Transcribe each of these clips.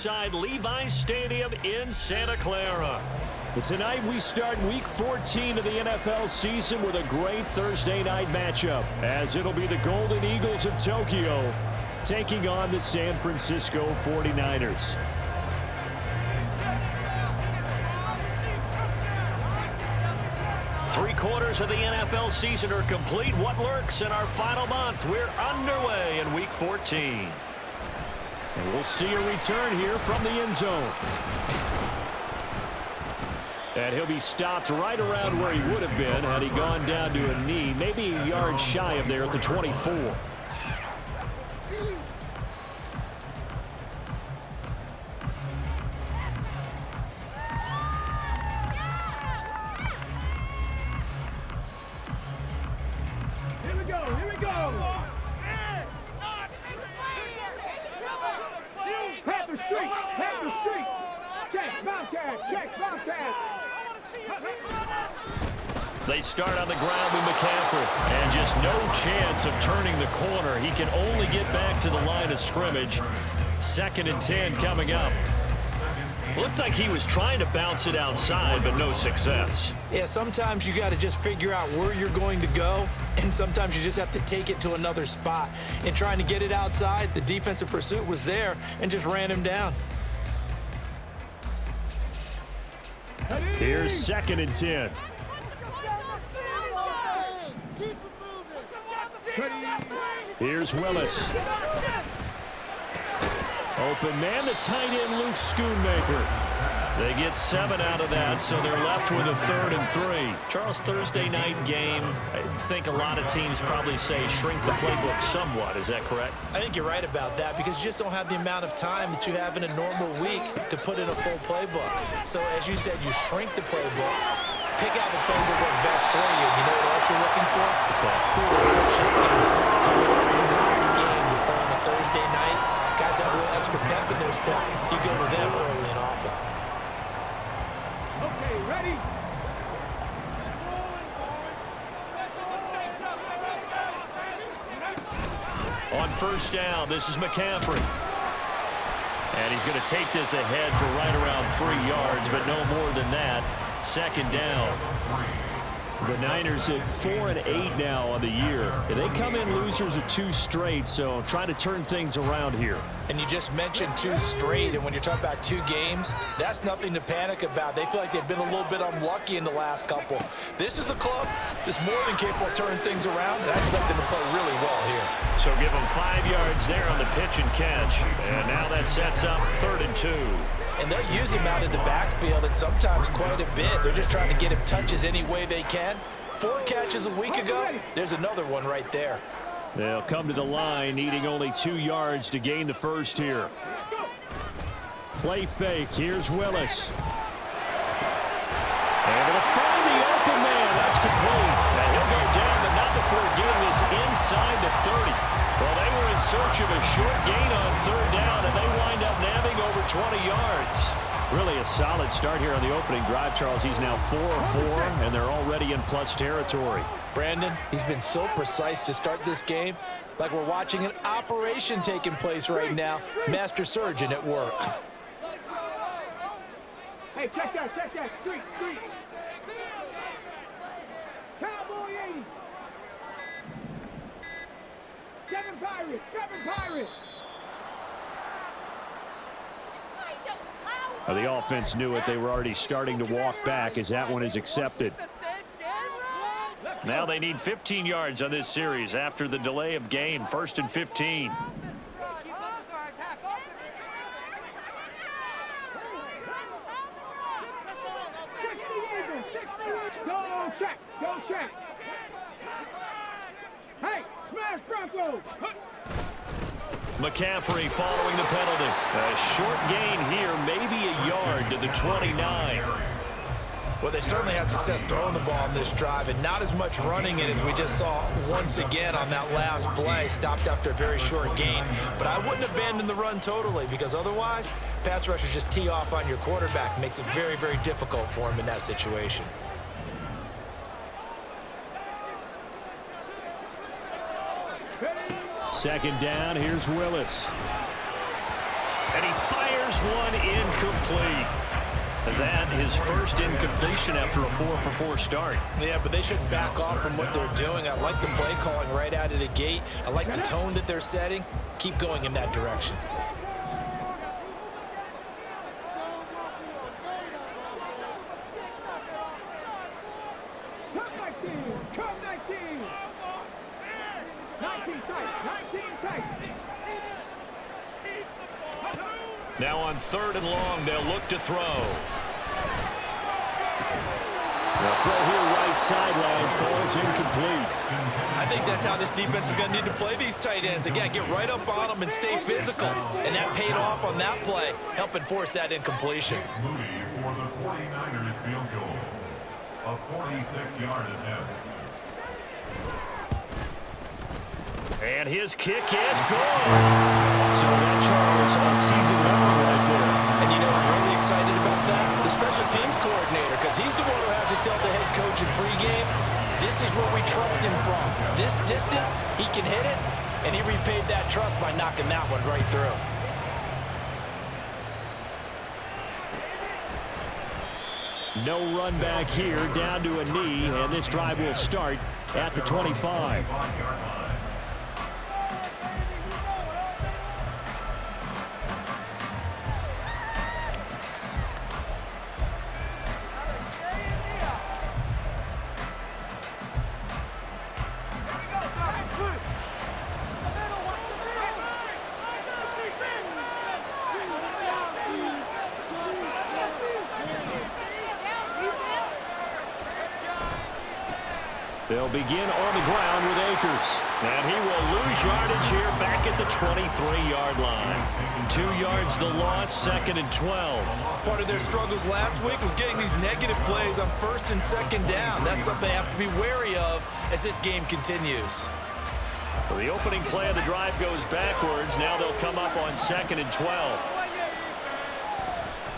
Inside Levi's Stadium in Santa Clara. But tonight we start week 14 of the NFL season with a great Thursday night matchup, as it'll be the Golden Eagles of Tokyo taking on the San Francisco 49ers. Three-quarters of the NFL season are complete. What lurks in our final month? We're underway in week 14. And we'll see a return here from the end zone. And he'll be stopped right around where he would have been had he gone down to a knee, maybe a yard shy of there at the 24. They start on the ground with McCaffrey, and just no chance of turning the corner. He can only get back to the line of scrimmage. 2nd and 10 coming up. Looked like he was trying to bounce it outside, but no success. Yeah, sometimes you got to just figure out where you're going to go, and sometimes you just have to take it to another spot. In trying to get it outside, the defensive pursuit was there and just ran him down. Here's 2nd and 10. Here's Willis. Open man, the tight end, Luke Schoonmaker. They get 7 out of that, so they're left with a 3rd and 3. Charles, Thursday night game, I think a lot of teams probably say shrink the playbook somewhat. Is that correct? I think you're right about that because you just don't have the amount of time that you have in a normal week to put in a full playbook. So as you said, you shrink the playbook, pick out the plays that work best for you. You know what else you're looking for? It's who are the freshest guys coming up from the last game to play on a Thursday night. Guys have a little extra pep in their step. You go to them early and often. Okay, ready? On 1st down, this is McCaffrey. And he's going to take this ahead for right around 3 yards, but no more than that. 2nd down. The Niners at 4-8 now on the year. They come in losers of 2 straight, so trying to turn things around here. And you just mentioned 2 straight, and when you're talking about 2 games, that's nothing to panic about. They feel like they've been a little bit unlucky in the last couple. This is a club that's more than capable of turning things around, and I expect them to play really well here. So give them 5 yards there on the pitch and catch, and now that sets up 3rd and 2. And they'll use him out in the backfield, and sometimes quite a bit. They're just trying to get him touches any way they can. 4 catches a week ago, there's another one right there. They'll come to the line, needing only 2 yards to gain the first here. Play fake. Here's Willis. Able to find the open man. That's complete. And he'll go down, but not before getting this inside the 30. Well, they were in search of a short gain on 3rd down, and they wind up nabbing over 20 yards. Really a solid start here on the opening drive, Charles. He's now 4 of 4, and they're already in plus territory. Brandon, he's been so precise to start this game, like we're watching an operation taking place right now. Master surgeon at work. Hey, check that, street. Cowboy 80. 7 Pirates. The offense knew it. They were already starting to walk back as that one is accepted. Now they need 15 yards on this series after the delay of game. 1st and 15. Go check. Hey, smash Broncos. McCaffrey following the penalty. A short gain here, maybe a yard to the 29. Well, they certainly had success throwing the ball on this drive, and not as much running it as we just saw once again on that last play. Stopped after a very short gain. But I wouldn't abandon the run totally, because otherwise, pass rushers just tee off on your quarterback. Makes it very, very difficult for him in that situation. 2nd down, here's Willis. And he fires There's one incomplete. That his first incompletion after a 4-for-4 start. Yeah, but they shouldn't back off from what they're doing. I like the play calling right out of the gate. I like the tone that they're setting. Keep going in that direction. Come 19. Come 19. 19 tight. 19 tight. Now on 3rd and long, they'll look to throw. The throw here right sideline falls incomplete. I think that's how this defense is going to need to play these tight ends. Again, get right up on them and stay physical. And that paid off on that play, helping force that incompletion. Moody for the 49ers field goal. A 46-yard attempt. And his kick is good. So that Charles a season level right there. And you know who's really excited about that? The special teams coordinator, because he's the one who has to tell the head coach in pregame, this is where we trust him from. This distance, he can hit it, and he repaid that trust by knocking that one right through. No run back here, down to a knee, and this drive will start at the 25. They'll begin on the ground with Akers. And he will lose yardage here back at the 23-yard line. 2 yards the loss, 2nd and 12. Part of their struggles last week was getting these negative plays on 1st and 2nd down. That's something they have to be wary of as this game continues. So the opening play of the drive goes backwards. Now they'll come up on 2nd and 12.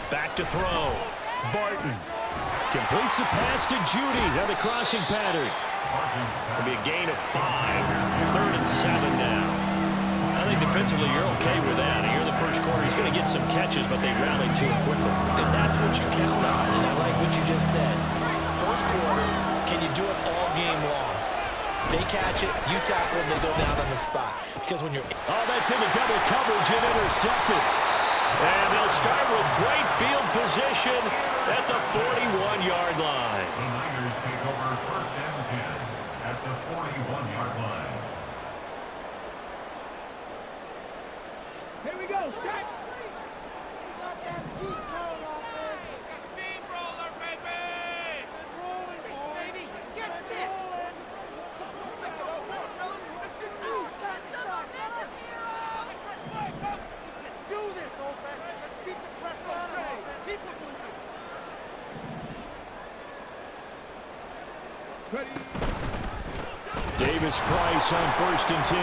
Back to throw. Barton Completes the pass to Judy on the crossing pattern. It'll be a gain of 5. 3rd and 7 now. I think defensively you're okay with that. Here in the first quarter, he's going to get some catches, but they rallied to it quickly. And that's what you count on, and I like what you just said. First quarter, can you do it all game long? They catch it, you tackle them, they go down on the spot. Because when you're... Oh, that's into double coverage and intercepted. And they'll start with great field position at the 41-yard line. The Niners take over 1st and 10 at the 41-yard line. Here we go. Start. We got that cheat code offense. Steamroller, baby! Rolling, baby. Get this. Check the momentum, hero. Do this, offense. Let's keep the pressure on him. Keep it moving. Ready. Davis Price on 1st and 10.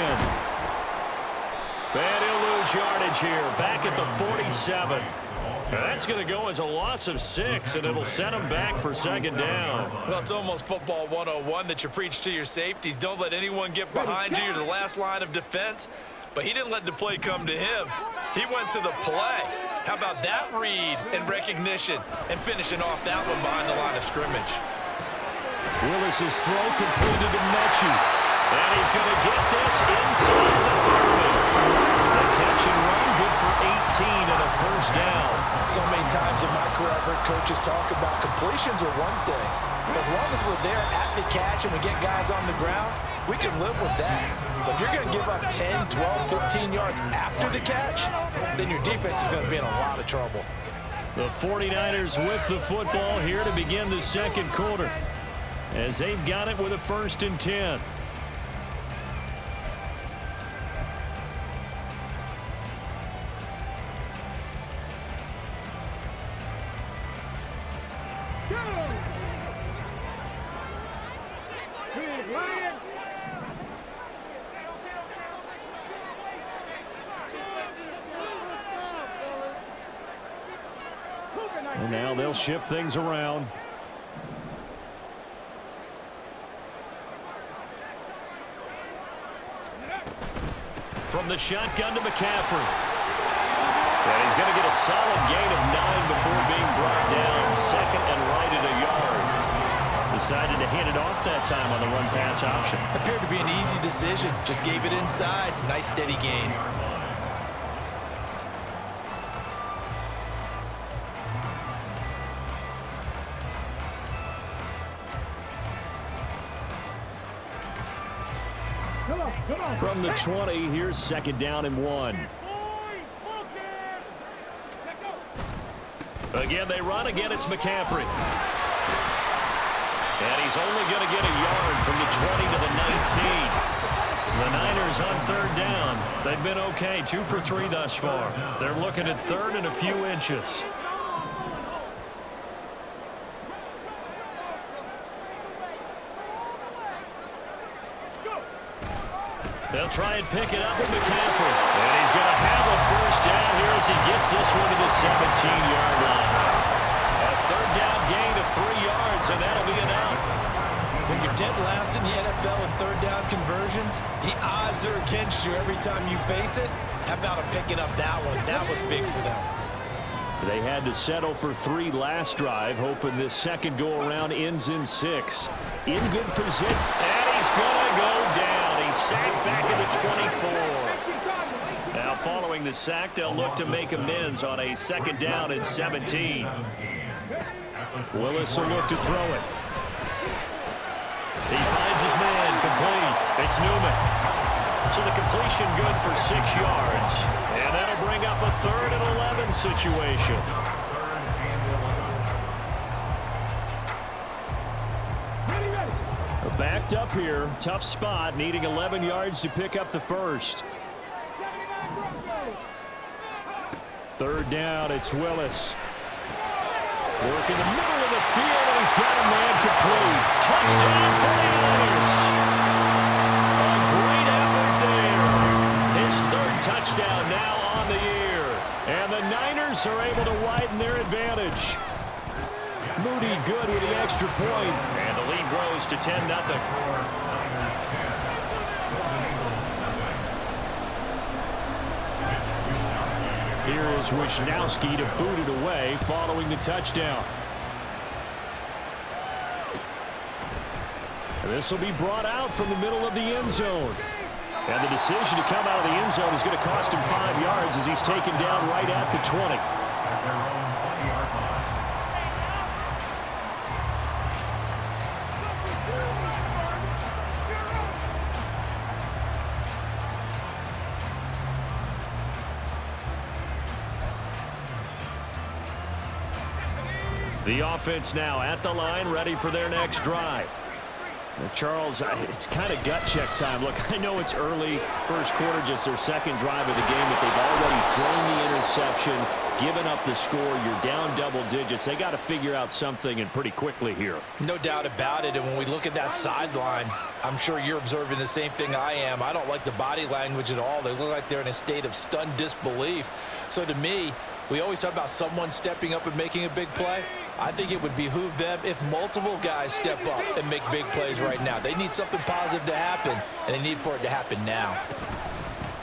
And he'll lose yardage here, back at the 47. That's going to go as a loss of 6, and it'll set him back for 2nd down. Well, it's almost football 101 that you preach to your safeties. Don't let anyone get behind you. You're the last line of defense. But he didn't let the play come to him. He went to the play. How about that read and recognition and finishing off that one behind the line of scrimmage? Willis's throw completed to Mechie. And he's going to get this inside the 30. The catch and run, good for 18 and a 1st down. So many times in my career, I've heard coaches talk about completions are one thing. But as long as we're there at the catch and we get guys on the ground, we can live with that. But if you're going to give up 10, 12, 15 yards after the catch, then your defense is going to be in a lot of trouble. The 49ers with the football here to begin the 2nd quarter, as they've got it with a 1st and 10. Go. Big Lions. And now they'll shift things around. From the shotgun to McCaffrey. And he's going to get a solid gain of 9 before being brought down. Second and right at a yard. Decided to hand it off that time on the run-pass option. Appeared to be an easy decision. Just gave it inside. Nice steady gain. From the 20, here's second down and 1. Again, they run. Again, it's McCaffrey. And he's only going to get a yard from the 20 to the 19. The Niners on third down. They've been okay, 2 for 3 thus far. They're looking at third and a few inches. They'll try and pick it up with McCaffrey. And he's going to have a first down here as he gets this one to the 17-yard line. A third down gain of 3 yards, and that'll be enough. When you're dead last in the NFL in third down conversions, the odds are against you every time you face it. How about him picking up that one? That was big for them. They had to settle for 3 last drive, hoping this second go-around ends in 6. In good position, and he's going to go down. He's sacked back at the 24. Now, following the sack, they'll look to make amends on a second down and 17. Willis will look to throw it. He finds his man, complete. It's Newman. So the completion good for 6 yards. And that'll bring up a 3rd and 11 situation. Backed up here, tough spot, needing 11 yards to pick up the first. Third down, it's Willis. Work in the middle of the field, and he's got a man complete. Touchdown, 49ers. A great effort there. His 3rd touchdown now on the year. And the Niners are able to widen their advantage. Moody good with the extra point. And the lead grows to 10-0. Here is Wisnowski to boot it away following the touchdown. And this will be brought out from the middle of the end zone. And the decision to come out of the end zone is going to cost him 5 yards as he's taken down right at the 20. The offense now at the line, ready for their next drive. Now, Charles, it's kind of gut check time. Look, I know it's early, first quarter, just their second drive of the game, but they've already thrown the interception, given up the score. You're down double digits. They got to figure out something, and pretty quickly here. No doubt about it, and when we look at that sideline, I'm sure you're observing the same thing I am. I don't like the body language at all. They look like they're in a state of stunned disbelief. So to me, we always talk about someone stepping up and making a big play. I think it would behoove them if multiple guys step up and make big plays right now. They need something positive to happen, and they need for it to happen now.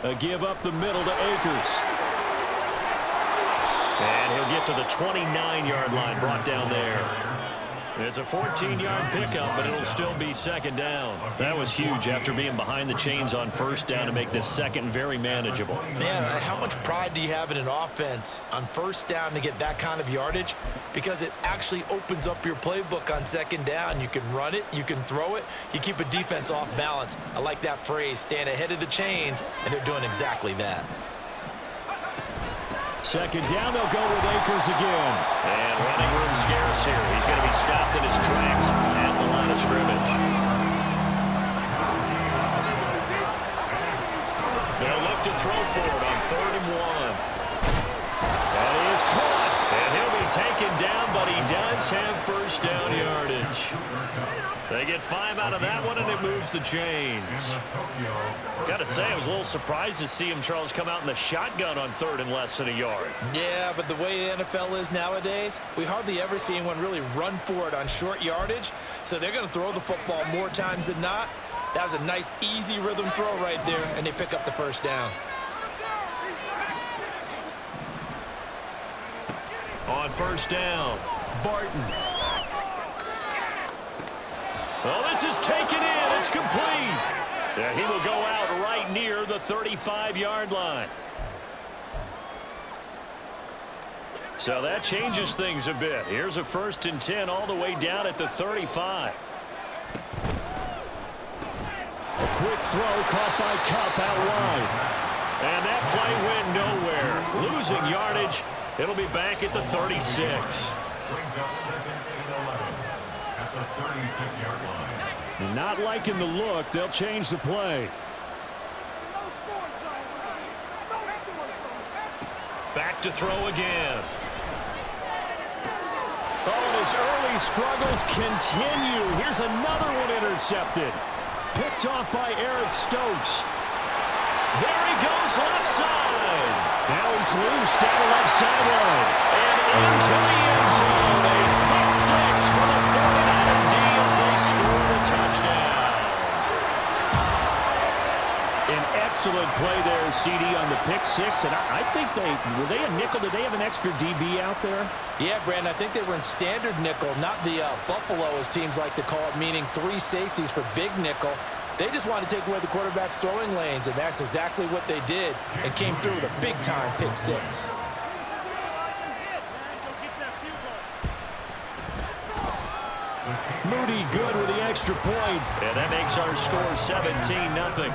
A give up the middle to Akers. And he'll get to the 29-yard line, brought down there. It's a 14-yard pickup, but it'll still be second down. That was huge after being behind the chains on first down to make this second very manageable. Man, how much pride do you have in an offense on first down to get that kind of yardage? Because it actually opens up your playbook on second down. You can run it, you can throw it, you keep a defense off balance. I like that phrase, stand ahead of the chains, and they're doing exactly that. Second down, they'll go with Akers again. And running room scarce here. He's going to be stopped in his tracks at the line of scrimmage. They'll look to throw for it on 3rd and 1. That is caught. And he'll be taken down, but he does have first down yardage. They get 5 out of that one, and it moves the chains. Got to say, I was a little surprised to see him, Charles, come out in the shotgun on 3rd and less than a yard. Yeah, but the way the NFL is nowadays, we hardly ever see anyone really run for it on short yardage. So they're going to throw the football more times than not. That was a nice, easy rhythm throw right there, and they pick up the first down. On first down, Barton. Well, this is taken in. It's complete. Yeah, he will go out right near the 35-yard line. So that changes things a bit. Here's a 1st and 10 all the way down at the 35. A quick throw caught by Cup out wide. And that play went nowhere. Losing yardage. It'll be back at the 36. Brings up 2nd and 11 at the 36-yard line. Not liking the look. They'll change the play. Back to throw again. Oh, and his early struggles continue. Here's another one intercepted. Picked off by Eric Stokes. There he goes left side. Now he's loose down the left sideline. And into the end zone. A pick six for the 49er D as they score a touchdown. An excellent play there, CD, on the pick six. And I think were they a nickel? Did they have an extra DB out there? Yeah, Brandon, I think they were in standard nickel, not the Buffalo, as teams like to call it, meaning 3 safeties for big nickel. They just wanted to take away the quarterback's throwing lanes, and that's exactly what they did, and came through with a big-time pick six. Moody good with the extra point. And that makes our score 17-0.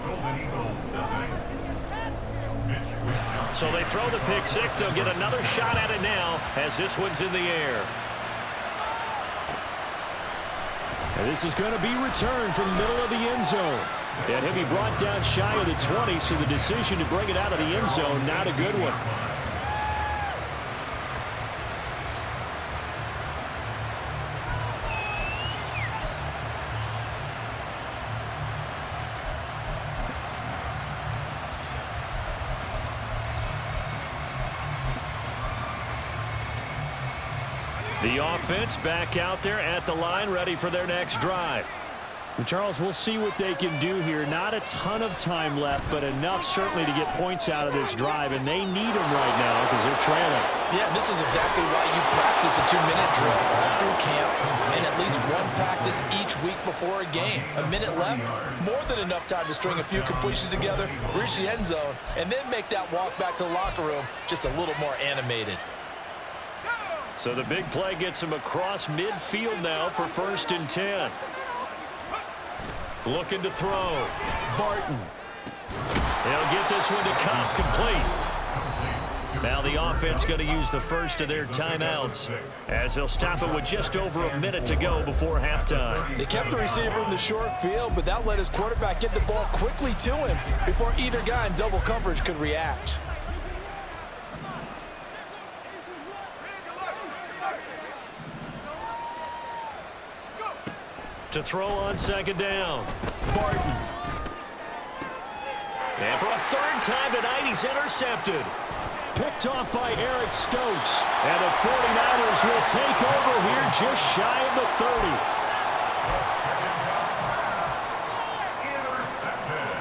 Golden Eagles, nothing. So they throw the pick six. They'll get another shot at it now as this one's in the air. And this is going to be returned from the middle of the end zone. And he'll be brought down shy of the 20, so the decision to bring it out of the end zone, not a good one. The offense back out there at the line, ready for their next drive. And Charles, we'll see what they can do here. Not a ton of time left, but enough certainly to get points out of this drive, and they need them right now because they're trailing. Yeah, this is exactly why you practice a 2-minute drill all through camp and at least one practice each week before a game. A minute left, more than enough time to string a few completions together, reach the end zone, and then make that walk back to the locker room just a little more animated. So the big play gets him across midfield now for 1st and 10. Looking to throw. Barton. They'll get this one to Cup, complete. Now the offense going to use the first of their timeouts as they'll stop it with just over a minute to go before halftime. They kept the receiver in the short field, but that let his quarterback get the ball quickly to him before either guy in double coverage could react. To throw on 2nd down. Barton. And for a 3rd time tonight, he's intercepted. Picked off by Eric Stokes. And the 49ers will take over here just shy of the 30. Intercepted.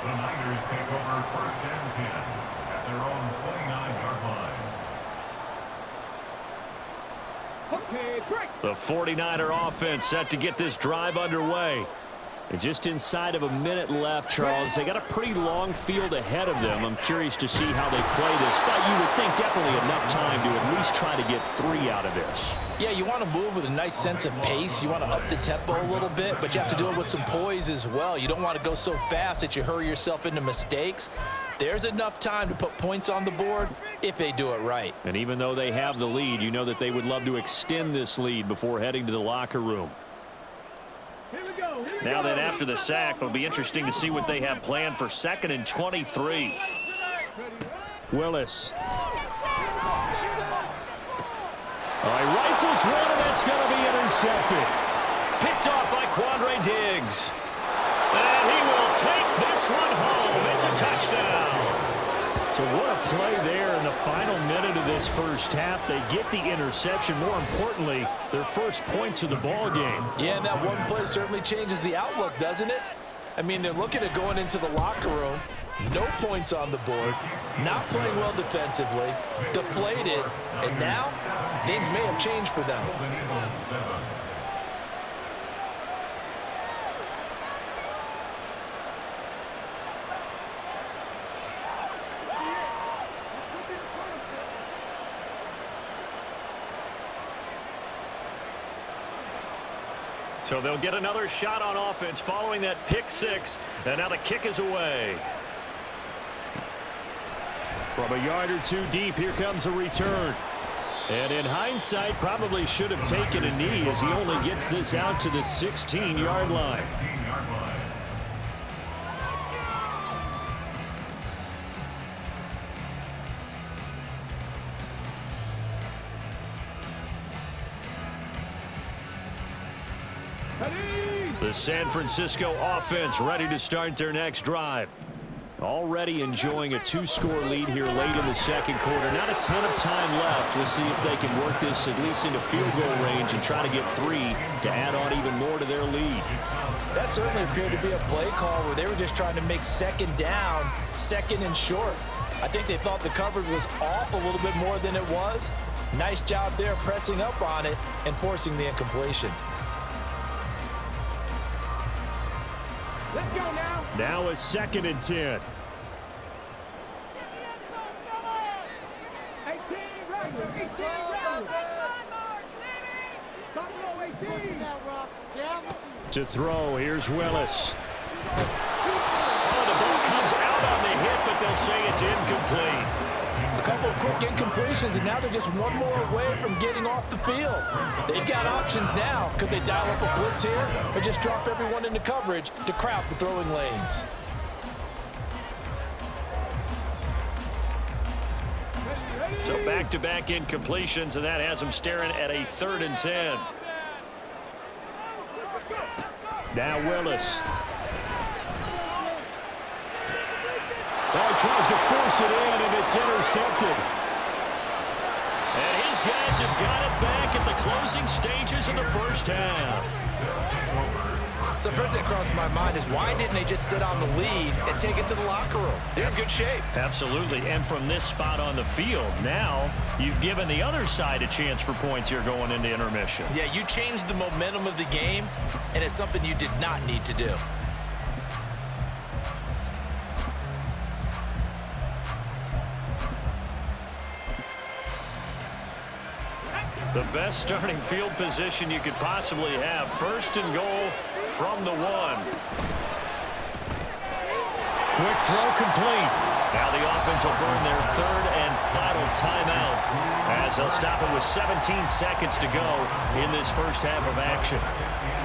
The Niners take over 1st and 10 at their own 29-yard line. Okay, break. The 49er offense set to get this drive underway. And just inside of a minute left, Charles. They got a pretty long field ahead of them. I'm curious to see how they play this, but you would think definitely enough time to at least try to get 3 out of this. Yeah, you want to move with a nice sense of pace. You want to up the tempo a little bit, but you have to do it with some poise as well. You don't want to go so fast that you hurry yourself into mistakes. There's enough time to put points on the board if they do it right. And even though they have the lead, you know that they would love to extend this lead before heading to the locker room. Now then, after the sack, it'll be interesting to see what they have planned for 2nd and 23. Willis. All right, rifles one, and that's going to be intercepted. Picked off by Quandre Diggs. And he will take this one home. It's a touchdown. So what a play there in the final minute of this first half. They get the interception. More importantly, their first points of the ball game. Yeah, and that one play certainly changes the outlook, doesn't it? I mean, they're looking at going into the locker room, No points on the board, not playing well defensively, deflated, and now things may have changed for them. So they'll get another shot on offense following that pick six, and now the kick is away. From a yard or two deep, here comes a return. And in hindsight, probably should have taken a knee as he only gets this out to the 16-yard line. The San Francisco offense ready to start their next drive. Already enjoying a 2-score lead here late in the second quarter. Not a ton of time left. We'll see if they can work this at least into field goal range and try to get 3 to add on even more to their lead. That certainly appeared to be a play call where they were just trying to make second down, second and short. I think they thought the coverage was off a little bit more than it was. Nice job there pressing up on it and forcing the incompletion. Let's go now. Now a 2nd and 10. 18, right. 18, right. To throw, here's Willis. Oh, the ball comes out on the hit, but they'll say it's incomplete. A couple of quick incompletions, and now they're just one more away from getting off the field. They've got options now. Could they dial up a blitz here or just drop everyone into coverage to crowd the throwing lanes? So back-to-back incompletions, and that has them staring at a 3rd and 10. Now Willis. Oh, he tries to force it in, and it's intercepted. And his guys have got it back at the closing stages of the first half. So first thing that crossed my mind is why didn't they just sit on the lead and take it to the locker room? They're in good shape. Absolutely, and from this spot on the field, now you've given the other side a chance for points here going into intermission. Yeah, you changed the momentum of the game, and it's something you did not need to do. The best starting field position you could possibly have. 1st and goal from the 1. Quick throw complete. Now the offense will burn their 3rd and final timeout as they'll stop it with 17 seconds to go in this first half of action.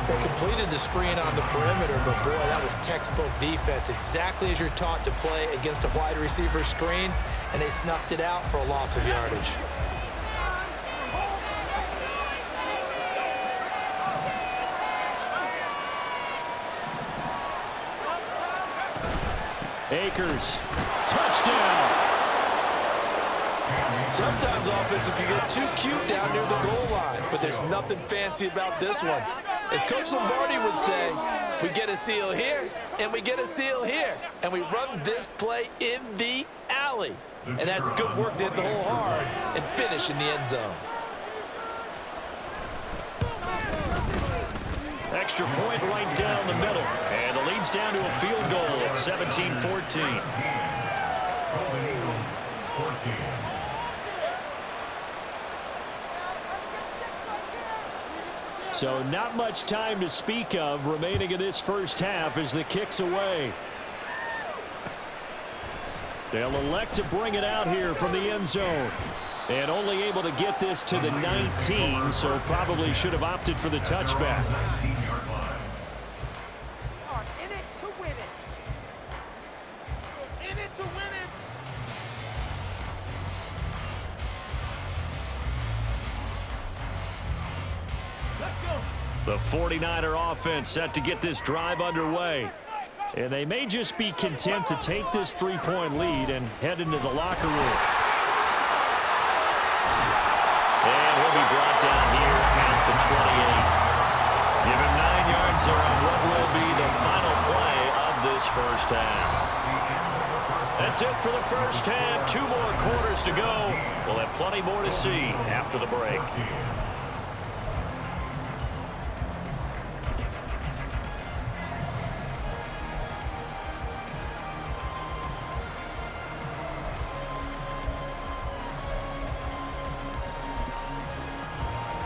They completed the screen on the perimeter, but boy, that was textbook defense. Exactly as you're taught to play against a wide receiver screen, and they snuffed it out for a loss of yardage. Akers, touchdown. Sometimes offenses can get too cute down near the goal line, but there's nothing fancy about this one. As Coach Lombardi would say, we get a seal here, and we get a seal here, and we run this play in the alley. And that's good work to hit the hole hard and finish in the end zone. Extra point right down the middle. And the lead's down to a field goal at 17-14. So not much time to speak of remaining in this first half as the kick's away. They'll elect to bring it out here from the end zone. And only able to get this to the 19, so probably should have opted for the touchback. In it to win it. In it to win it. The 49er offense set to get this drive underway. And they may just be content to take this 3-point lead and head into the locker room. And he'll be brought down here at the 28. Give him 9 yards there on what will be the final play of this first half. That's it for the first half. 2 more quarters to go. We'll have plenty more to see after the break.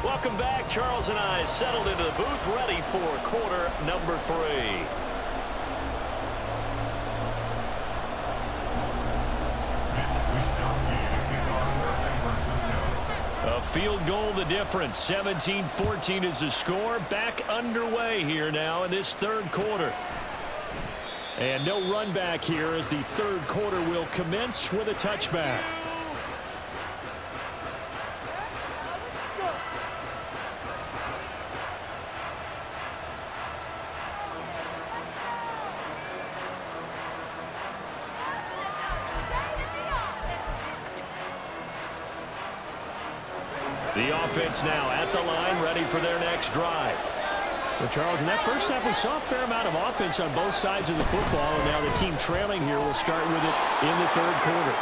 Welcome back. Charles and I settled into the booth, ready for quarter number 3. A field goal the difference. 17-14 is the score. Back underway here now in this third quarter. And no run back here as the third quarter will commence with a touchback. The offense now at the line, ready for their next drive. Well, Charles, in that first half, we saw a fair amount of offense on both sides of the football, and now the team trailing here will start with it in the third quarter.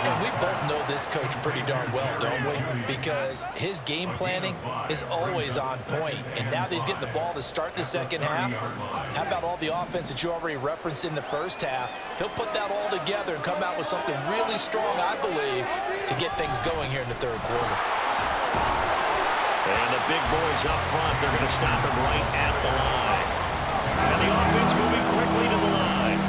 And we both know this coach pretty darn well, don't we? Because his game planning is always on point. And now that he's getting the ball to start the second half, how about all the offense that you already referenced in the first half? He'll put that all together and come out with something really strong, I believe, to get things going here in the third quarter. And the big boys up front, they're going to stop him right at the line. And the offense moving quickly to the line.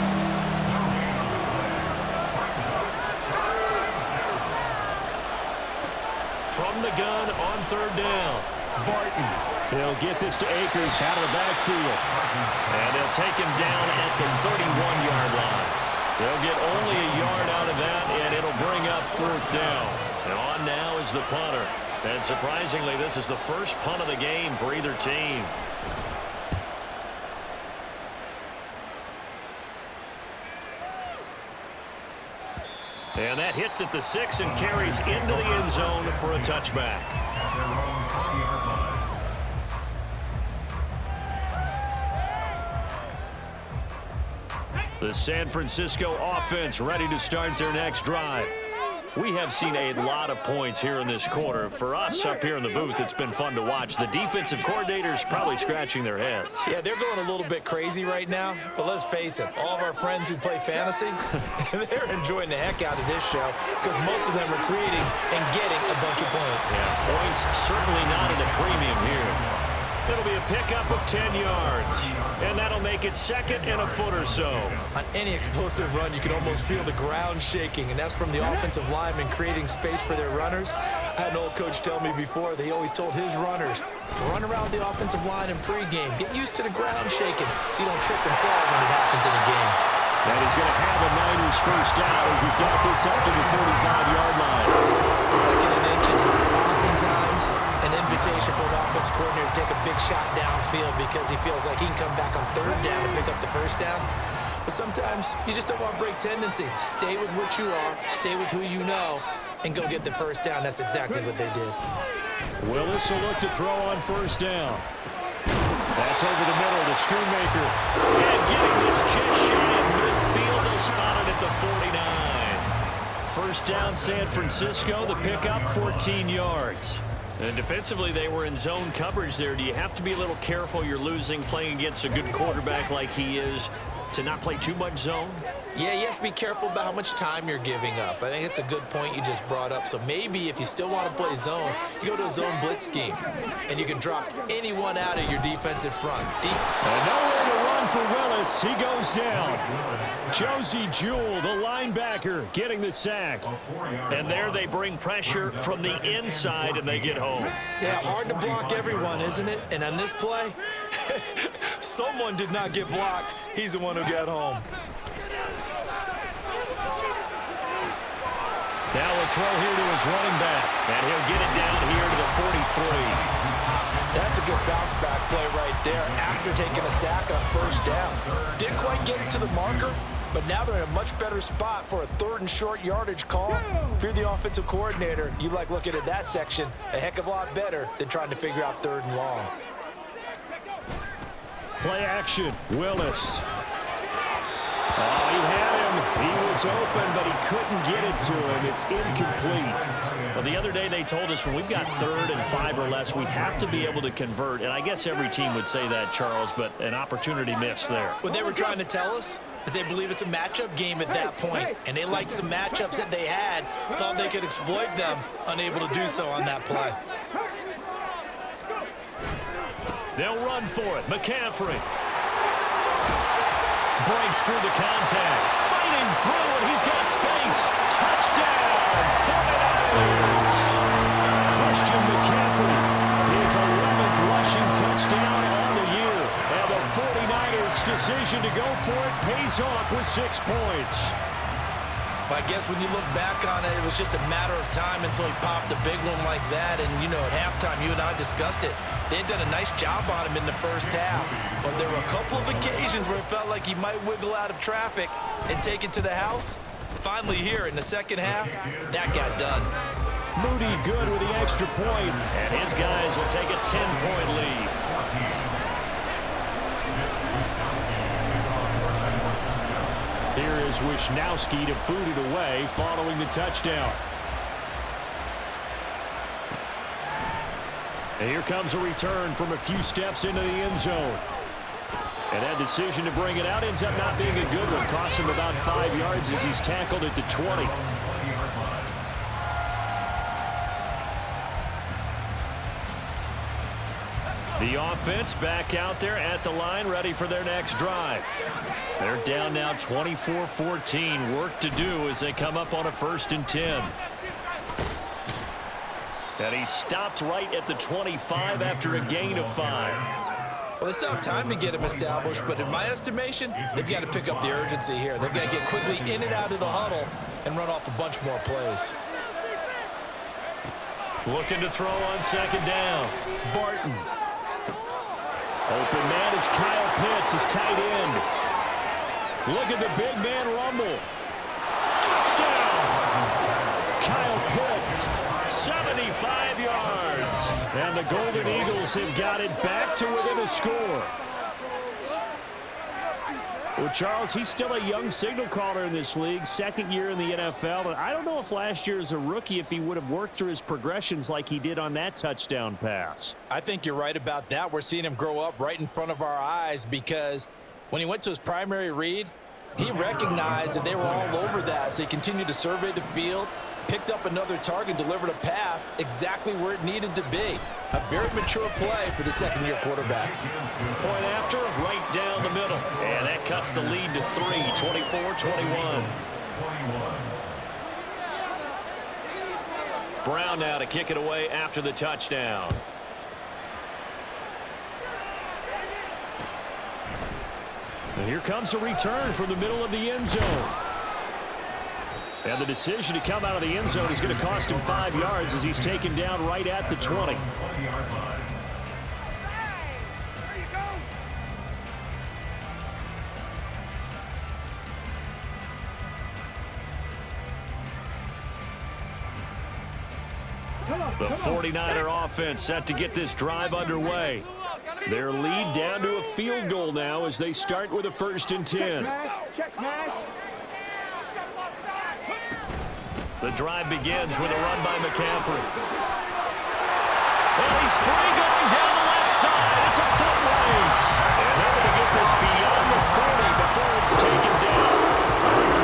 From the gun on third down, Barton. They'll get this to Akers out of the backfield. And they'll take him down at the 31-yard line. They'll get only a yard out of that, and it'll bring up fourth down. And on now is the punter. And surprisingly, this is the first punt of the game for either team. And that hits at the 6 and carries into the end zone for a touchback. The San Francisco offense ready to start their next drive. We have seen a lot of points here in this quarter. For us up here in the booth, it's been fun to watch. The defensive coordinators probably scratching their heads. Yeah, they're going a little bit crazy right now. But let's face it, all of our friends who play fantasy, they're enjoying the heck out of this show because most of them are creating and getting a bunch of points. Yeah, points certainly not at a premium here. It'll be a pickup of 10 yards. And that'll make it second and a foot or so. On any explosive run, you can almost feel the ground shaking, and that's from the offensive linemen creating space for their runners. I had an old coach tell me before that he always told his runners, run around the offensive line in pregame. Get used to the ground shaking so you don't trip and fall when it happens in a game. And he's going to have a Niners first down as he's got this up to the 45-yard line. Second and inches is oftentimes an invitation for an offense coordinator to take a big shot downfield because he feels like he can come back on third down and pick up the first down. But sometimes you just don't want to break tendency. Stay with what you are, stay with who you know, and go get the first down. That's exactly what they did. Willis will look to throw on first down. That's over the middle to Schoonmaker. And getting this just shy of midfield, they'll spot it at the 49. First down, San Francisco. The pickup, 14 yards. And defensively, they were in zone coverage there. Do you have to be a little careful? You're losing playing against a good quarterback like he is to not play too much zone? Yeah, you have to be careful about how much time you're giving up. I think it's a good point you just brought up. So maybe if you still want to play zone, you go to a zone blitz scheme, and you can drop anyone out of your defensive front. And nowhere to run for Willis. He goes down. Josie Jewell, the linebacker, getting the sack. And there they bring pressure from the inside, and they get home. Yeah, hard to block everyone, isn't it? And on this play, someone did not get blocked. He's the one who got home. Now a throw here to his running back, and he'll get it down here to the 43. That's a good bounce back play right there after taking a sack on first down. Didn't quite get it to the marker, but now they're in a much better spot for a third and short yardage call. If you're the offensive coordinator, you like looking at that section a heck of a lot better than trying to figure out third and long. Play action, Willis. Oh, he had him. He was open, but he couldn't get it to him. It's incomplete. Well, the other day they told us when we've got 3rd and 5 or less, we have to be able to convert. And I guess every team would say that, Charles, but an opportunity missed there. What they were trying to tell us is they believe it's a matchup game at that point, and they liked some matchups that they had, thought they could exploit them, unable to do so on that play. They'll run for it. McCaffrey breaks through the contact. Fighting through, and he's got space. Touchdown, 49ers. Christian McCaffrey, his 11th rushing touchdown on the year. And the 49ers' decision to go for it pays off with 6 points. Well, I guess when you look back on it, it was just a matter of time until he popped a big one like that. And, you know, at halftime, you and I discussed it. They had done a nice job on him in the first half. But there were a couple of occasions where it felt like he might wiggle out of traffic and take it to the house. Finally here in the second half, that got done. Moody good with the extra point. And his guys will take a 10-point lead. Here is Wisnowski to boot it away following the touchdown. And here comes a return from a few steps into the end zone. And that decision to bring it out ends up not being a good one. Cost him about 5 yards as he's tackled at the 20. The offense back out there at the line, ready for their next drive. They're down now 24-14. Work to do as they come up on a 1st and 10. And he stopped right at the 25 after a gain of 5. Well, they still have time to get him established, but in my estimation, they've got to pick up the urgency here. They've got to get quickly in and out of the huddle and run off a bunch more plays. Looking to throw on 2nd down. Barton. Open man is Kyle Pitts, his tight end. Look at the big man rumble. Touchdown! Kyle Pitts. 75 yards. And the Golden Eagles have got it back to within a score. Well, Charles, he's still a young signal caller in this league, 2nd year in the NFL. And I don't know if last year as a rookie, if he would have worked through his progressions like he did on that touchdown pass. I think you're right about that. We're seeing him grow up right in front of our eyes because when he went to his primary read, he recognized that they were all over that. So he continued to survey the field, picked up another target, delivered a pass exactly where it needed to be. A very mature play for the 2nd-year quarterback. Point after, right down the middle. And that cuts the lead to 3, 24-21. Brown now to kick it away after the touchdown. And here comes a return from the middle of the end zone. And the decision to come out of the end zone is going to cost him 5 yards as he's taken down right at the 20. The 49er offense set to get this drive underway. Their lead down to a field goal now as they start with a 1st and 10. The drive begins with a run by McCaffrey. Well, he's free going down the left side. It's a foot race. And they're going to get this beyond the 40 before it's taken down.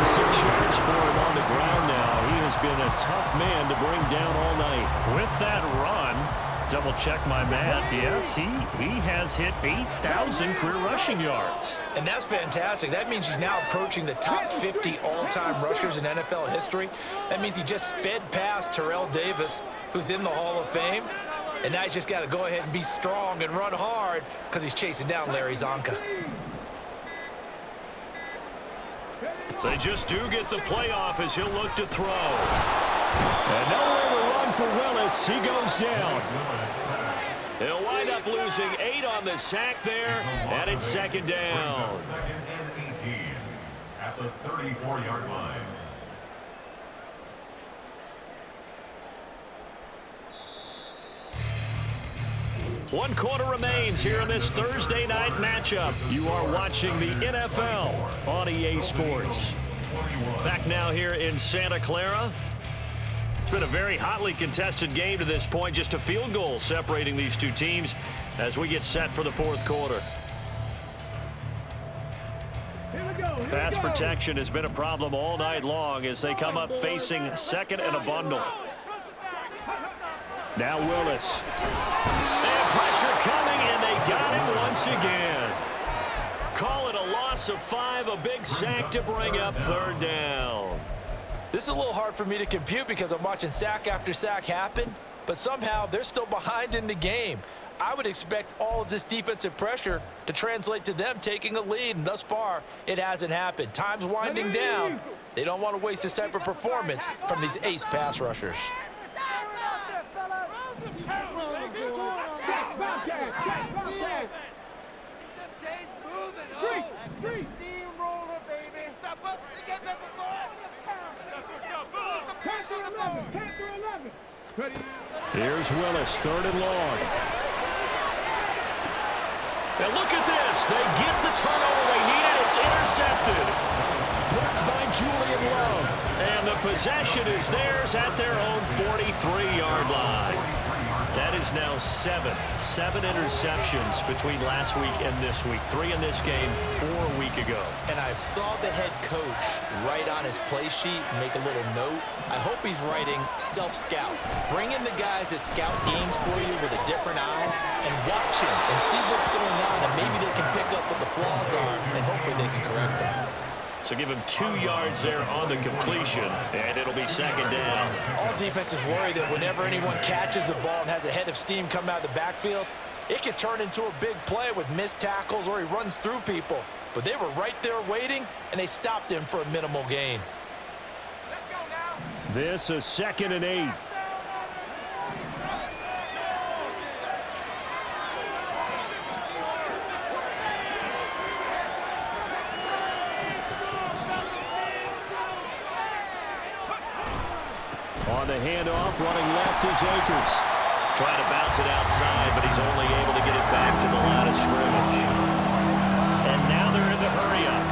6 yards for him on the ground now. He has been a tough man to bring down all night. With that run, double check my math. Yes, he has hit 8,000 career rushing yards. And that's fantastic. That means he's now approaching the top 50 all-time rushers in NFL history. That means he just sped past Terrell Davis, who's in the Hall of Fame. And now he's just got to go ahead and be strong and run hard because he's chasing down Larry Zonka. They just do get the playoff as he'll look to throw. And nowhere to run for Willis. He goes down. He'll wind up losing 8 on the sack there, and it's 2nd down. 2nd and 18 at the 34-yard line. 1 quarter remains here in this Thursday night matchup. You are watching the NFL on EA Sports. Back now here in Santa Clara. It's been a very hotly contested game to this point. Just a field goal separating these two teams as we get set for the 4th quarter. Pass protection has been a problem all night long as they come up facing 2nd and a bundle. Now Willis. And pressure coming, and they got him once again. Call it a loss of 5, a big sack to bring up 3rd down. This is a little hard for me to compute because I'm watching sack after sack happen, but somehow they're still behind in the game. I would expect all of this defensive pressure to translate to them taking a lead, and thus far, it hasn't happened. Time's winding down. They don't want to waste this type of performance from these ace pass rushers. Steamroller, baby. Step up to get number 5. Here's Willis, 3rd and long. And look at this. They get the turnover they needed. It's intercepted. Blocked by Julian Love. And the possession is theirs at their own 43-yard line. That is now 7 interceptions between last week and this week. 3 in this game, 4 a week ago. And I saw the head coach write on his play sheet, make a little note. I hope he's writing self-scout. Bring in the guys that scout games for you with a different eye and watch him and see what's going on, and maybe they can pick up what the flaws are, and hopefully they can correct them. So give him 2 yards there on the completion, and it'll be 2nd down. All defenses worry that whenever anyone catches the ball and has a head of steam come out of the backfield, it can turn into a big play with missed tackles or he runs through people. But they were right there waiting, and they stopped him for a minimal gain. This is 2nd and 8. On the handoff, running left is Akers. Trying to bounce it outside, but he's only able to get it back to the line of scrimmage. And now they're in the hurry-up.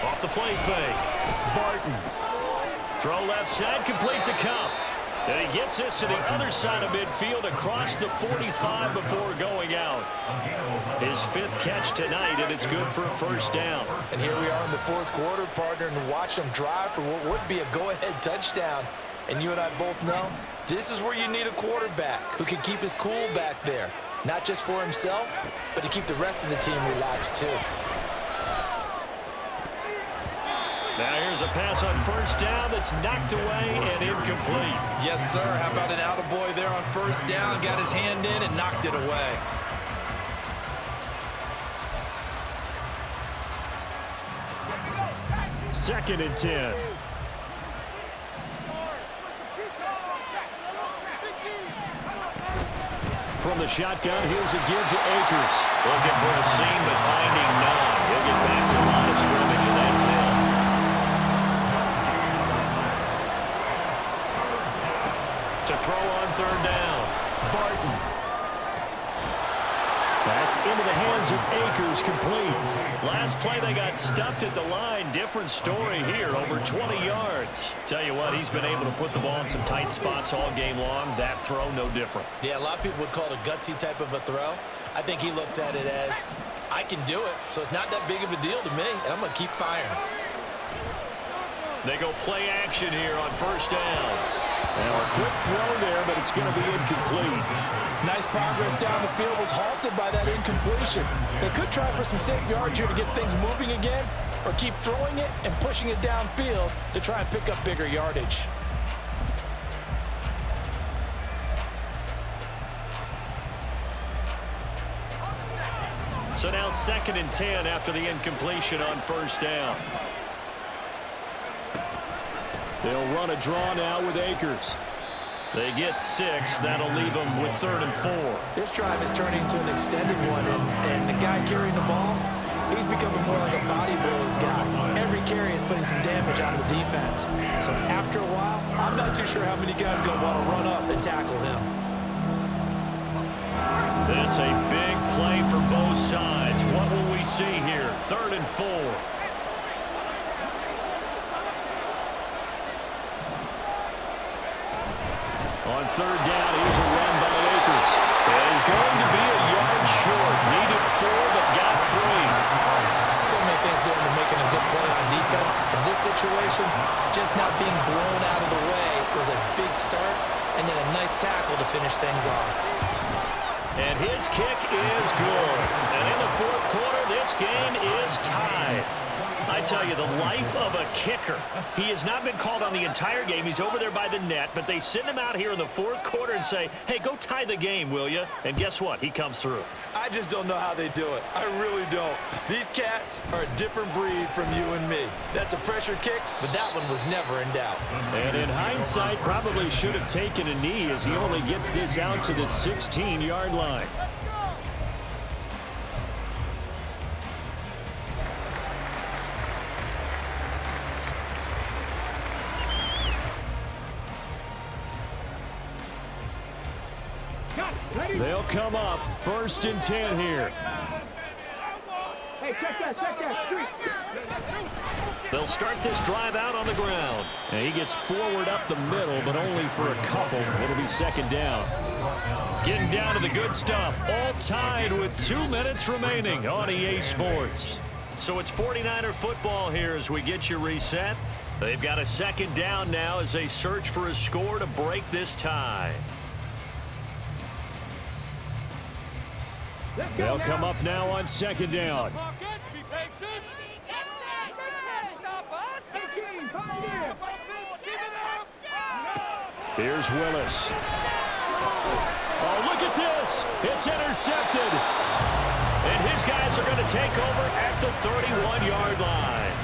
Off the play fake. Barton. Throw left side, complete to Cup. And he gets this to the other side of midfield across the 45 before going out. His 5th catch tonight, and it's good for a 1st down. And here we are in the 4th quarter, partner, and watch them drive for what would be a go-ahead touchdown. And you and I both know this is where you need a quarterback who can keep his cool back there. Not just for himself, but to keep the rest of the team relaxed too. Now here's a pass on 1st down that's knocked away and incomplete. Yes, sir. How about an attaboy there on 1st down? Got his hand in and knocked it away. Second and 10. From the shotgun, here's a give to Akers. Looking for a seam, but finding none. He'll get back to the line of scrimmage, and that's it. To throw on 3rd down. Barton. That's into the hands of Akers, complete. Last play, they got stuffed at the line. Different story here, over 20 yards. Tell you what, he's been able to put the ball in some tight spots all game long. That throw, no different. Yeah, a lot of people would call it a gutsy type of a throw. I think he looks at it as, I can do it, so it's not that big of a deal to me, and I'm going to keep firing. They go play action here on 1st down. Now a quick throw there, but it's going to be incomplete. Nice progress down the field was halted by that incompletion. They could try for some safe yards here to get things moving again, or keep throwing it and pushing it downfield to try and pick up bigger yardage. So now 2nd and 10 after the incompletion on 1st down. They'll run a draw now with Akers. They get 6. That'll leave them with 3rd and 4. This drive is turning into an extended one, and the guy carrying the ball, he's becoming more like a body blows guy. Every carry is putting some damage on the defense. So after a while, I'm not too sure how many guys are going to want to run up and tackle him. This a big play for both sides. What will we see here? 3rd and 4. On 3rd down, here's a run by Akers. And he's going to be a yard short. Needed 4, but got 3. So many things go into making a good play on defense. In this situation, just not being blown out of the way was a big start, and then a nice tackle to finish things off. And his kick is good. And in the 4th quarter, this game is tied. I tell you, the life of a kicker. He has not been called on the entire game. He's over there by the net, but they send him out here in the 4th quarter and say, hey, go tie the game, will you? And guess what? He comes through. I just don't know how they do it. I really don't. These cats are a different breed from you and me. That's a pressure kick, but that one was never in doubt. And in hindsight, probably should have taken a knee as he only gets this out to the 16-yard line. They'll come up 1st and 10 here. Hey, check that street. They'll start this drive out on the ground. And he gets forward up the middle, but only for a couple. It'll be 2nd down. Getting down to the good stuff. All tied with 2 minutes remaining on EA Sports. So it's 49er football here as we get you reset. They've got a 2nd down now as they search for a score to break this tie. They'll come up now on 2nd down. Here's Willis. Oh, look at this. It's intercepted. And his guys are going to take over at the 31-yard line.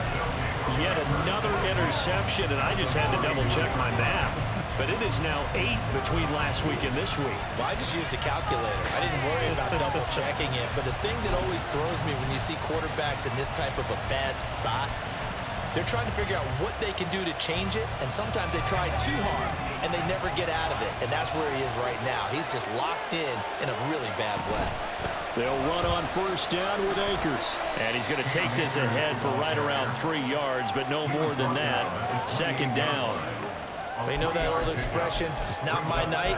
Yet another interception, and I just had to double-check my math. But it is now 8 between last week and this week. Well, I just used a calculator. I didn't worry about double-checking it. But the thing that always throws me when you see quarterbacks in this type of a bad spot, they're trying to figure out what they can do to change it, and sometimes they try too hard, and they never get out of it. And that's where he is right now. He's just locked in a really bad way. They'll run on 1st down with Akers. And he's going to take this ahead for right around 3 yards, but no more than that. 2nd down. Well, you know that old expression, it's not my night?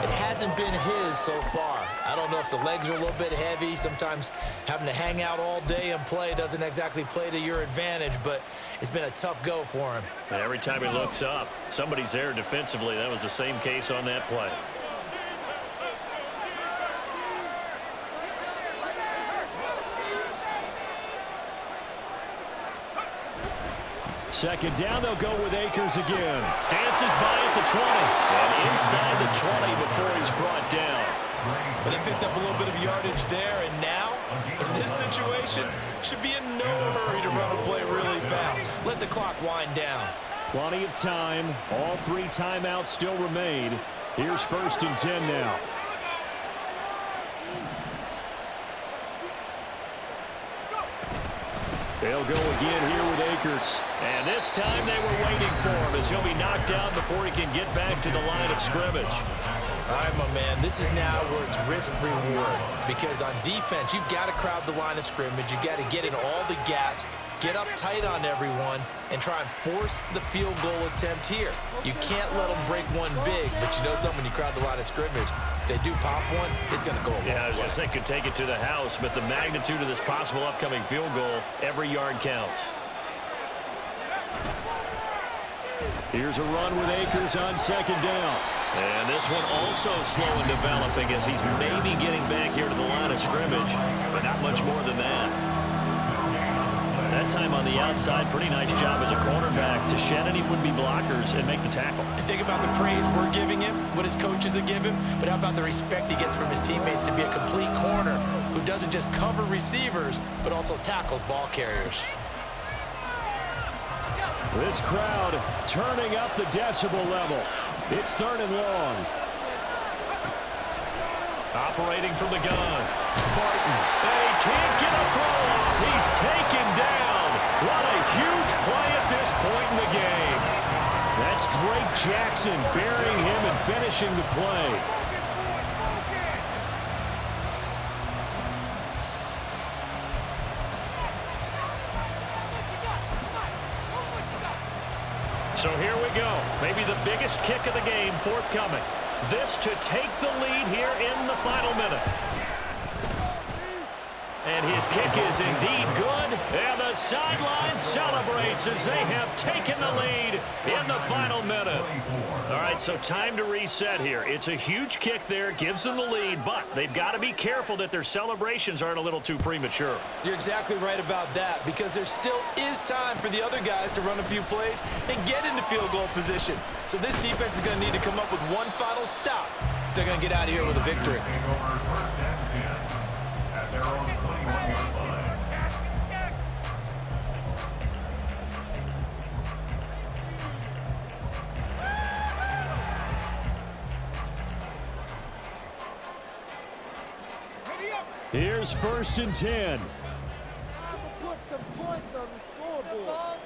It hasn't been his so far. I don't know if the legs are a little bit heavy. Sometimes having to hang out all day and play doesn't exactly play to your advantage, but it's been a tough go for him. And every time he looks up, somebody's there defensively. That was the same case on that play. Second down, they'll go with Akers again. Dances by at the 20. And inside the 20 before he's brought down. But they picked up a little bit of yardage there, and now, in this situation, should be in no hurry to run a play really fast. Let the clock wind down. Plenty of time. All 3 timeouts still remain. Here's 1st and 10 now. They'll go again here with Akers. And this time they were waiting for him as he'll be knocked down before he can get back to the line of scrimmage. All right, my man, this is now where it's risk-reward. Because on defense, you've got to crowd the line of scrimmage. You've got to get in all the gaps, get up tight on everyone, and try and force the field goal attempt here. You can't let them break one big, but you know something, when you crowd the line of scrimmage, if they do pop one, it's going to go a long way. Yeah, I was going to say could take it to the house, but the magnitude of this possible upcoming field goal, every yard counts. Here's a run with Akers on 2nd down. And this one also slow in developing as he's maybe getting back here to the line of scrimmage, but not much more than that. That time on the outside, pretty nice job as a cornerback to shed any would-be blockers and make the tackle. Think about the praise we're giving him, what his coaches have given him, but how about the respect he gets from his teammates to be a complete corner who doesn't just cover receivers, but also tackles ball carriers. This crowd turning up the decibel level. It's 3rd and long. Operating from the gun. Barton. And he can't get a throw off. He's taken down. What a huge play at this point in the game. That's Drake Jackson burying him and finishing the play. So here we go. Maybe the biggest kick of the game forthcoming. This to take the lead here in the final minute. And his kick is indeed good. And the sideline celebrates as they have taken the lead in the final minute. All right, so time to reset here. It's a huge kick there, gives them the lead, but they've got to be careful that their celebrations aren't a little too premature. You're exactly right about that, because there still is time for the other guys to run a few plays and get into field goal position. So this defense is going to need to come up with one final stop if they're going to get out of here with a victory. Taking over 1st and 10 at their own 21-yard line. Here's 1st and 10. Put some points on the scoreboard.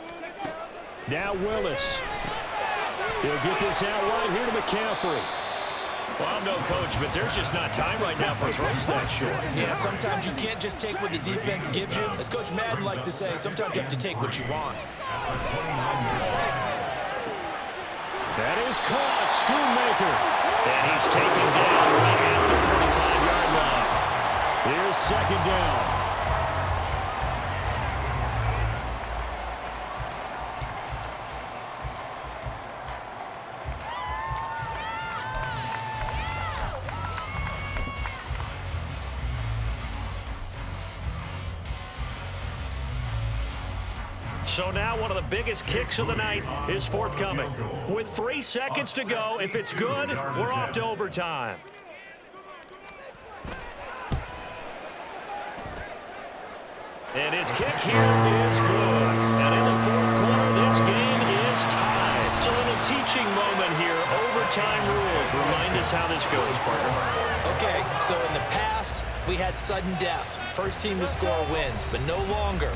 Now Willis. He'll get this out right here to McCaffrey. Well, I'm no coach, but there's just not time right now for throws that short. Yeah, sometimes you can't just take what the defense gives you. As Coach Madden liked to say, sometimes you have to take what you want. That is caught. Schoonmaker. And he's taken down right at the 45-yard line. Here's 2nd down. So now one of the biggest kicks of the night is forthcoming. With 3 seconds to go, if it's good, we're off to overtime. And his kick here is good. And in the 4th quarter, this game is tied. It's a little teaching moment here. Overtime rules. Remind us how this goes, partner. Okay, so in the past, we had sudden death. First team to score wins, but no longer.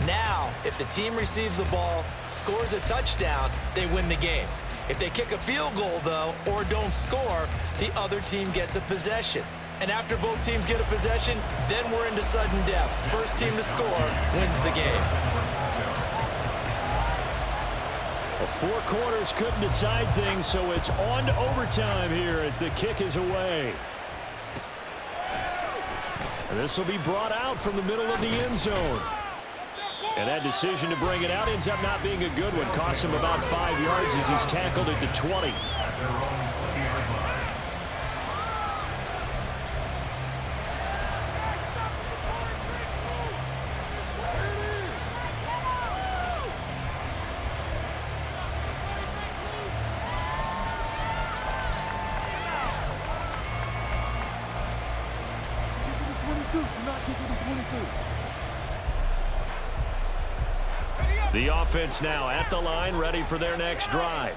Now, if the team receives the ball, scores a touchdown, they win the game. If they kick a field goal, though, or don't score, the other team gets a possession. And after both teams get a possession, then we're into sudden death. First team to score wins the game. Well, 4 quarters couldn't decide things, so it's on to overtime here as the kick is away. And this will be brought out from the middle of the end zone. And that decision to bring it out ends up not being a good one. Costs him about 5 yards as he's tackled at the 20. The offense now at the line, ready for their next drive.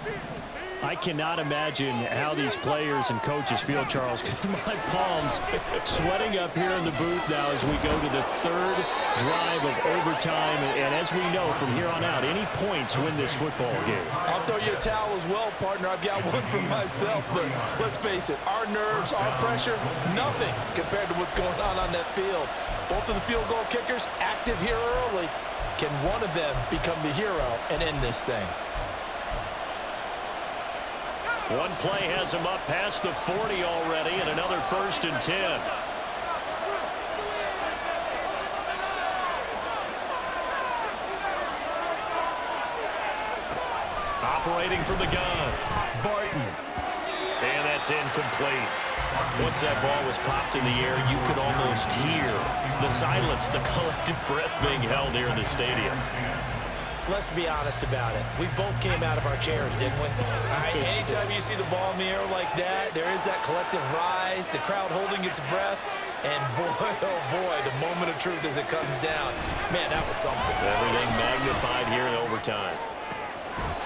I cannot imagine how these players and coaches feel, Charles. My palms sweating up here in the booth now as we go to the 3rd drive of overtime. And as we know from here on out, any points win this football game. I'll throw you a towel as well, partner. I've got one for myself, but let's face it, our nerves, our pressure, nothing compared to what's going on that field. Both of the field goal kickers active here early. Can one of them become the hero and end this thing? One play has him up past the 40 already, and another 1st and 10. Operating from the gun, Barton. And that's incomplete. Once that ball was popped in the air, you could almost hear the silence, the collective breath being held here in the stadium. Let's be honest about it. We both came out of our chairs, didn't we? Anytime you see the ball in the air like that, there is that collective rise, the crowd holding its breath, and boy, oh boy, the moment of truth as it comes down. Man, that was something. Everything magnified here in overtime.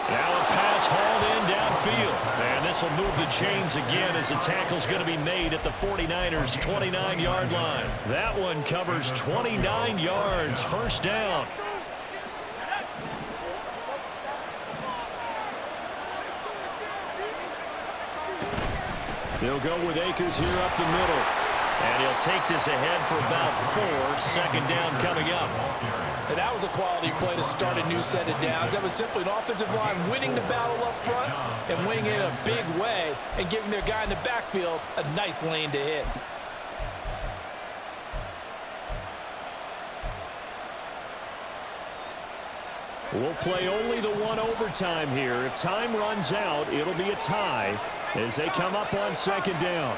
Now a pass pass hauled in downfield. And this will move the chains again as the tackle's going to be made at the 49ers' 29-yard line. That one covers 29 yards. First down. They'll go with Akers here up the middle. And he'll take this ahead for about 4. Second down coming up. And that was a quality play to start a new set of downs. That was simply an offensive line winning the battle up front and winning it in a big way and giving their guy in the backfield a nice lane to hit. We'll play only the one overtime here. If time runs out, it'll be a tie as they come up on second down.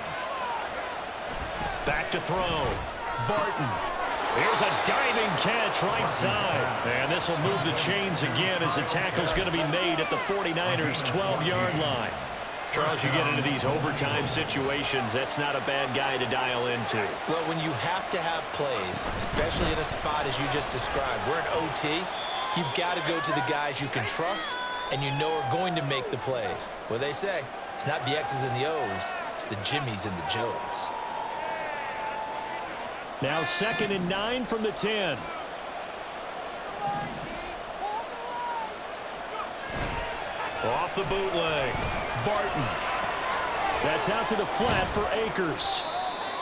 Back to throw. Barton. Here's a diving catch right side. And this will move the chains again as the tackle's going to be made at the 49ers' 12-yard line. Charles, you get into these overtime situations, that's not a bad guy to dial into. Well, when you have to have plays, especially in a spot as you just described, we're in OT, you've got to go to the guys you can trust and you know are going to make the plays. Well, they say, it's not the X's and the O's, it's the Jimmies and the Joes. Now 2nd and 9 from the 10. Off the bootleg. Barton. That's out to the flat for Akers.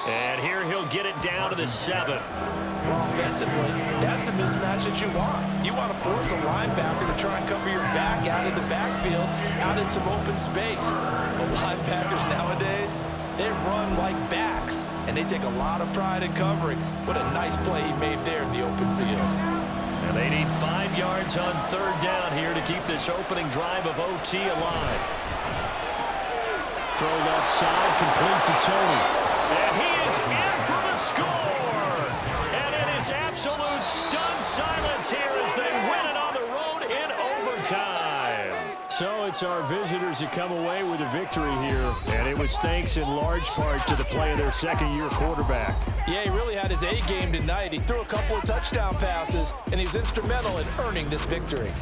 And here he'll get it down to the 7. Well, offensively, that's the mismatch that you want. You want to force a linebacker to try and cover your back out of the backfield, out in some open space. But linebackers nowadays, they run like backs, and they take a lot of pride in covering. What a nice play he made there in the open field. And they need 5 yards on third down here to keep this opening drive of OT alive. Throw left side, complete to Tony. And he is in for the score. And it is absolute stunned silence here as they win it on the road in overtime. So it's our visitors that come away with a victory here, and it was thanks in large part to the play of their second-year quarterback. Yeah, he really had his A game tonight. He threw a couple of touchdown passes, and he was instrumental in earning this victory.